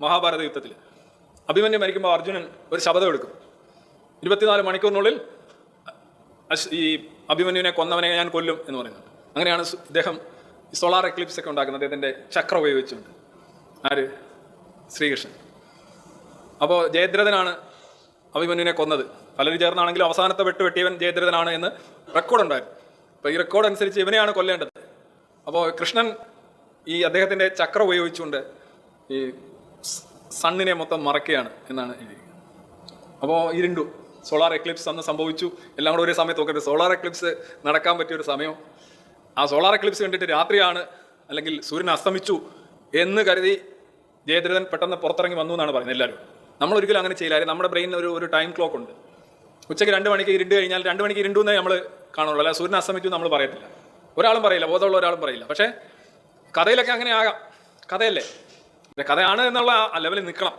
മഹാഭാരത യുദ്ധത്തിൽ അഭിമന്യു മരിക്കുമ്പോൾ അർജുനൻ ഒരു ശപഥം എടുക്കും. 24 മണിക്കൂറിനുള്ളിൽ ഈ അഭിമന്യുവിനെ കൊന്നവനെ ഞാൻ കൊല്ലും എന്ന് പറയുന്നത്. അങ്ങനെയാണ് ഇദ്ദേഹം സോളാർ എക്ലിപ്സ് ഒക്കെ ഉണ്ടാക്കുന്നത് അദ്ദേഹത്തിൻ്റെ ചക്ര ഉപയോഗിച്ചുകൊണ്ട്. ആര്? ശ്രീകൃഷ്ണൻ. അപ്പോൾ ജയദ്രഥനാണ് അഭിമന്യുവിനെ കൊന്നത്. പലരും ചേർന്നാണെങ്കിലും അവസാനത്തെ വെട്ടിയവൻ ജയദ്രഥനാണ് എന്ന് റെക്കോർഡുണ്ടായിരുന്നു. അപ്പോൾ ഈ റെക്കോർഡ് അനുസരിച്ച് ഇവനെയാണ് കൊല്ലേണ്ടത്. അപ്പോൾ കൃഷ്ണൻ ഈ അദ്ദേഹത്തിൻ്റെ ചക്ര ഉപയോഗിച്ചുകൊണ്ട് ഈ സണ്ണിനെ മൊത്തം മറക്കുകയാണ് എന്നാണ് എഴുതിയിരിക്കുന്നത്. അപ്പോൾ ഇരുണ്ടു. സോളാർ എക്ലിപ്സ് അന്ന് സംഭവിച്ചു. എല്ലാം കൂടെ ഒരേ സമയത്ത് നോക്കരുത്. സോളാർ എക്ലിപ്സ് നടക്കാൻ പറ്റിയൊരു സമയം. ആ സോളാർ എക്ലിപ്സ് കണ്ടിട്ട് രാത്രിയാണ് അല്ലെങ്കിൽ സൂര്യൻ അസ്തമിച്ചു എന്ന് കരുതി ജയദ്രഥൻ പെട്ടെന്ന് പുറത്തിറങ്ങി വന്നു എന്നാണ് പറയുന്നത് എല്ലാവരും. നമ്മളൊരിക്കലും അങ്ങനെ ചെയ്യില്ല. നമ്മുടെ ബ്രെയിനിൽ ഒരു ടൈം ക്ലോക്ക് ഉണ്ട്. ഉച്ചയ്ക്ക് 2 മണിക്ക് ഇരുണ്ട് കഴിഞ്ഞാൽ 2 മണിക്ക് ഇരുണ്ടെന്നേ നമ്മൾ കാണുള്ളൂ. അല്ല സൂര്യൻ അസ്തമിച്ചു നമ്മൾ പറയത്തില്ല. ഒരാളും പറയില്ല, ബോധമുള്ള ഒരാളും പറയില്ല. പക്ഷേ കഥയിലൊക്കെ അങ്ങനെ ആകാം. കഥയല്ലേ, കഥയാണ് എന്നുള്ള ലെവലിൽ നിൽക്കണം.